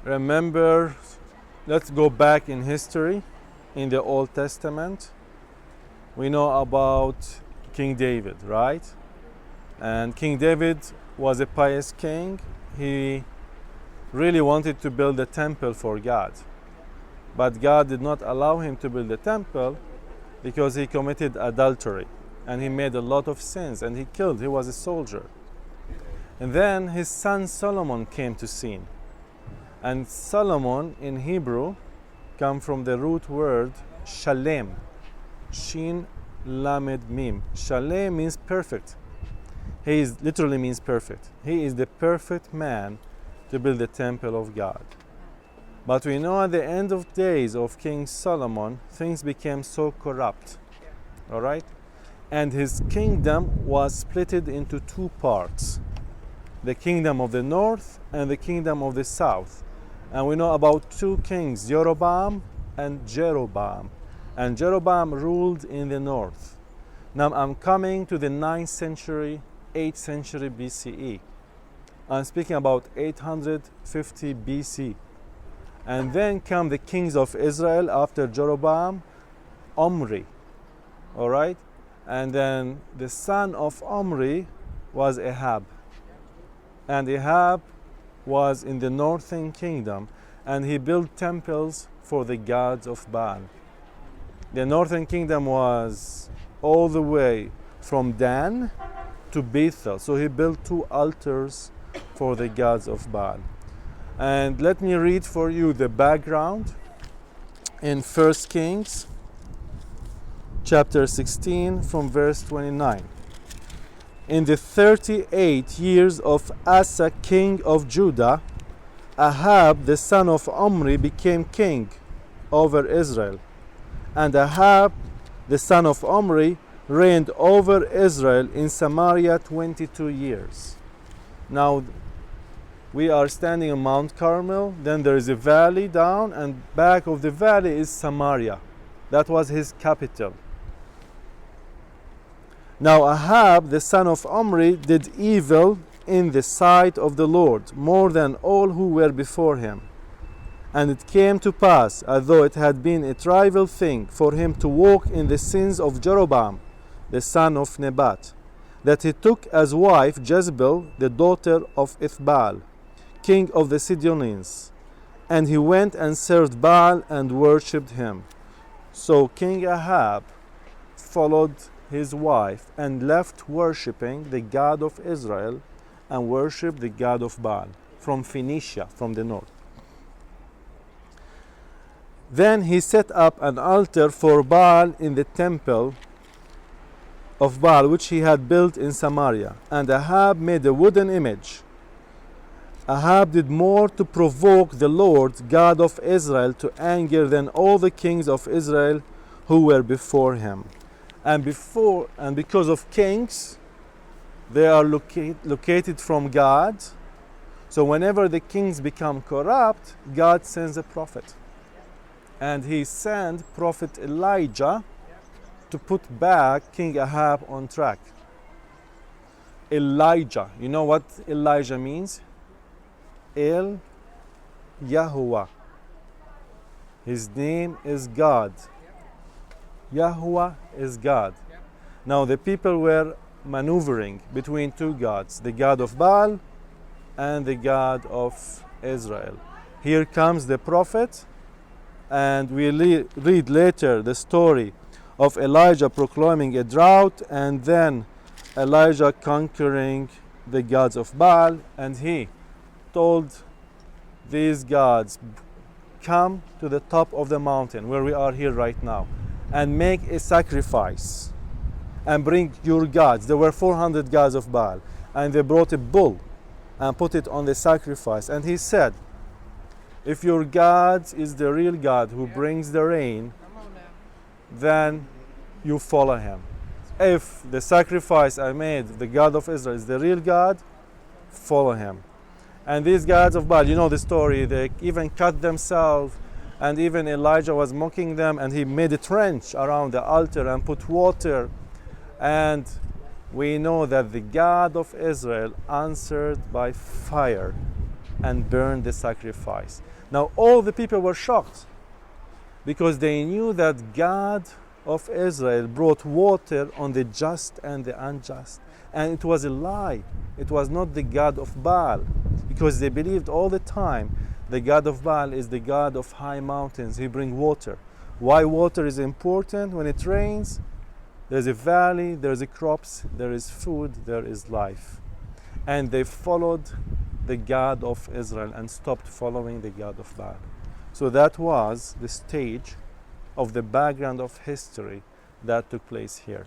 Remember, let's go back in history, in the Old Testament. We know about King David, right? And King David was a pious king. He really wanted to build a temple for God. But God did not allow him to build a temple because he committed adultery and he made a lot of sins and he was a soldier. And then his son Solomon came to sin. And Solomon in Hebrew comes from the root word shalem. Shin lamed mim. Shalem means perfect. Literally means perfect. He is the perfect man to build the temple of God. But we know at the end of days of King Solomon, things became so corrupt. All right? And his kingdom was split into two parts. The kingdom of the north and the kingdom of the south. And we know about two kings, Jeroboam and Jeroboam. And Jeroboam ruled in the north. Now I'm coming to the 9th century, 8th century BCE. I'm speaking about 850 BC. And then come the kings of Israel after Jeroboam, Omri. All right? And then the son of Omri was Ahab. And Ahab was in the northern kingdom, and he built temples for the gods of Baal. The northern kingdom was all the way from Dan to Bethel. So he built 2 altars for the gods of Baal. And let me read for you the background in 1 Kings chapter 16 from verse 29. In the 38 years of Asa, king of Judah, Ahab, the son of Omri, became king over Israel. And Ahab, the son of Omri, reigned over Israel in Samaria 22 years. Now, we are standing on Mount Carmel, then there is a valley down, and back of the valley is Samaria. That was his capital. Now Ahab, the son of Omri, did evil in the sight of the Lord, more than all who were before him. And it came to pass, as though it had been a trivial thing for him to walk in the sins of Jeroboam, the son of Nebat, that he took as wife Jezebel, the daughter of Ethbaal, king of the Sidonians. And he went and served Baal and worshipped him. So King Ahab followed his wife and left worshipping the God of Israel and worshipped the God of Baal from Phoenicia, from the north. Then he set up an altar for Baal in the temple of Baal, which he had built in Samaria. And Ahab made a wooden image. Ahab did more to provoke the Lord, God of Israel, to anger than all the kings of Israel who were before him. And because of kings, they are located from God. So whenever the kings become corrupt, God sends a prophet. And he sent prophet Elijah to put back King Ahab on track. Elijah. You know what Elijah means? El Yahuwah. His name is God. Yahuwah is God. Now the people were maneuvering between two gods, the God of Baal and the God of Israel. Here comes the prophet, and we read later the story of Elijah proclaiming a drought, and then Elijah conquering the gods of Baal, and he told these gods, come to the top of the mountain where we are here right now and make a sacrifice and bring your gods. There were 400 gods of Baal, and they brought a bull and put it on the sacrifice. And he said, if your God is the real God who brings the rain, then you follow him. If the sacrifice I made, the God of Israel, is the real God, follow him. And these gods of Baal, you know the story, they even cut themselves, and even Elijah was mocking them, and he made a trench around the altar and put water, and we know that the God of Israel answered by fire and burned the sacrifice. Now all the people were shocked because they knew that God of Israel brought water on the just and the unjust. And it was a lie. It was not the God of Baal, because they believed all the time the God of Baal is the God of high mountains. He brings water. Why water is important? When it rains, there's a valley, there's a crops, there is food, there is life. And they followed the God of Israel and stopped following the God of Baal. So that was the stage of the background of history that took place here.